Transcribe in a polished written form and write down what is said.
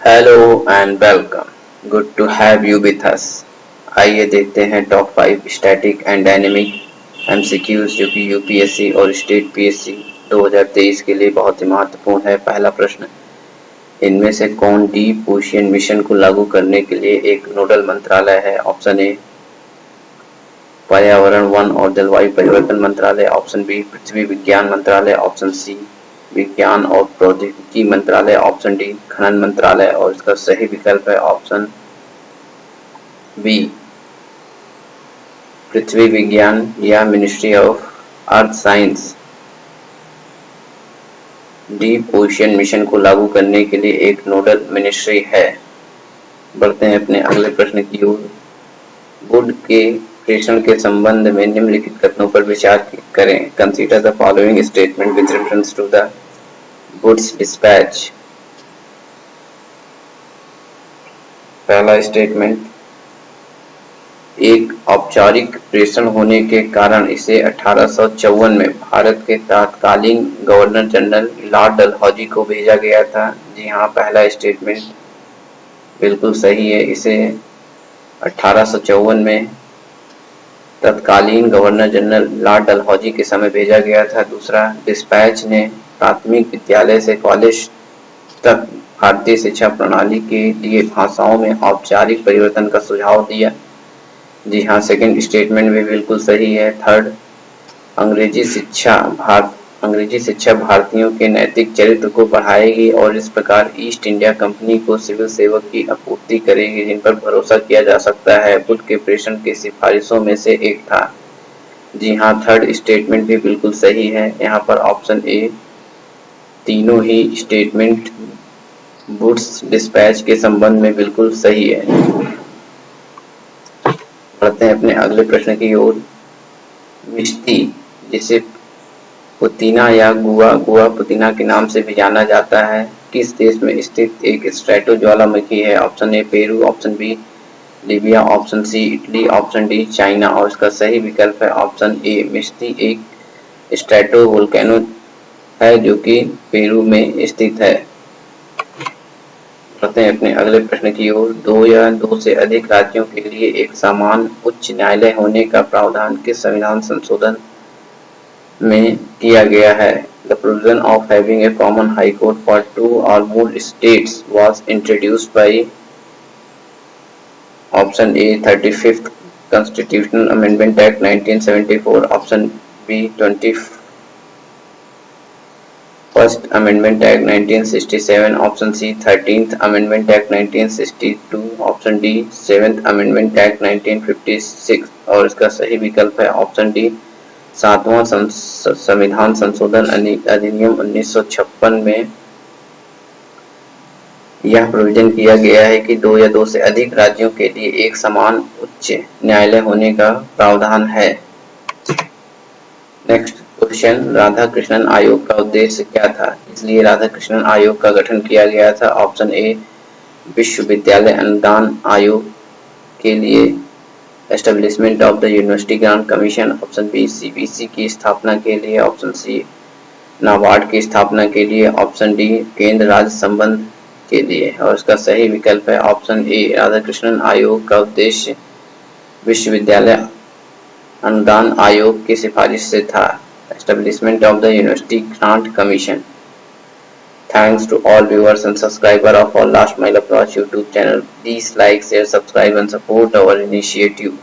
Hello and welcome, good to have you with us. आइए देखते हैं top 5 static and dynamic MCQs जो कि यूपीएससी और स्टेट पीएससी 2023 के लिए बहुत ही महत्वपूर्ण है। पहला प्रश्न, इनमें से कौन डीप ओशियन मिशन को लागू करने के लिए एक नोडल मंत्रालय है? ऑप्शन ए पर्यावरण, वन और जलवायु परिवर्तन मंत्रालय, ऑप्शन बी पृथ्वी विज्ञान मंत्रालय, ऑप्शन सी विज्ञान और प्रौद्योगिकी मंत्रालय, ऑप्शन डी खनन मंत्रालय और इसका सही विकल्प है ऑप्शन बी पृथ्वी विज्ञान या ministry of earth science. Deep ocean mission को लागू करने के लिए एक नोडल मिनिस्ट्री है। बढ़ते हैं अपने अगले प्रश्न की ओर। गुड के प्रेषण के संबंध में निम्नलिखित कथनों पर विचार करें। Consider the following statement with reference to the goods dispatch. पहला स्टेटमेंट, एक औपचारिक प्रेषण होने के कारण इसे 1854 में भारत के तत्कालीन गवर्नर जनरल लॉर्ड डलहौजी को भेजा गया था। जी हाँ, पहला स्टेटमेंट बिल्कुल सही है। इसे 1854 में तत्कालीन गवर्नर जनरल लॉर्ड डलहौजी के समय भेजा गया था। दूसरा, डिस्पैच ने प्राथमिक विद्यालय से कॉलेज तक भारतीय शिक्षा प्रणाली के लिए भाषाओं में औपचारिक परिवर्तन का सुझाव दिया। जी हाँ, सेकंड स्टेटमेंट भी बिल्कुल सही है। थर्ड, अंग्रेजी शिक्षा भारतीयों के नैतिक चरित्र को बढ़ाएगी और इस प्रकार ईस्ट इंडिया कंपनी को सिविल सेवक की आपूर्ति करेगी जिन पर भरोसा किया जा सकता है। वुड के प्रेषण की सिफारिशों में से एक था। जी हाँ, थर्ड स्टेटमेंट भी बिल्कुल सही है। यहाँ पर ऑप्शन ए तीनों ही स्टेटमेंट वुड्स डिस्पैच के संबंध में बिल्कुल सही है। बढ़ते हैं अपने अगले प्रश्न की ओर। मिश्ती, जिसे पुदीना या गुआ पुदीना के नाम से भी जाना जाता है, किस देश में स्थित एक स्ट्रैटो ज्वालामुखी है? Option A Peru, option B Libya, option C Italy, option D China और इसका सही विकल्प है ऑप्शन ए मिश्ती एक स्ट्रैटो वोल्केनो है जो कि पेरू में स्थित है। बढ़ते हैं अपने अगले प्रश्न की ओर। दो या दो से अधिक राज्यों के लिए एक समान उच्च न्यायालय होने का प्रावधान किस संविधान संशोधन में किया गया है? The provision of having a common high court for two or more states was introduced by option A 35th Constitutional Amendment Act 1974, option B 21st Amendment Act 1967, option C 13th Amendment Act 1962, option D 7th Amendment Act 1956 और इसका सही विकल्प है option D 7वां संविधान संशोधन अधिनियम 1956 में यह प्रोविजन किया गया है कि दो या दो से अधिक राज्यों के लिए एक समान उच्च न्यायालय होने का प्रावधान है। नेक्स्ट क्वेश्चन, राधा कृष्णन आयोग का उद्देश्य क्या था? इसलिए राधा कृष्णन आयोग का गठन किया गया था। ऑप्शन ए विश्वविद्यालय अनुदान आयोग के लिए, establishment of the University Grant Commission, option B CBC की स्थापना के लिए, ऑप्शन सी नाबार्ड की स्थापना के लिए, ऑप्शन डी केंद्र राज्य संबंध के लिए और इसका सही विकल्प है ऑप्शन ए राधाकृष्णन आयोग का उद्देश्य विश्वविद्यालय अनुदान आयोग की सिफारिश से था, establishment of the University Grant commission. Thanks to all viewers and subscribers of our Last Mile Approach YouTube channel. Please like, share, subscribe and support our initiative.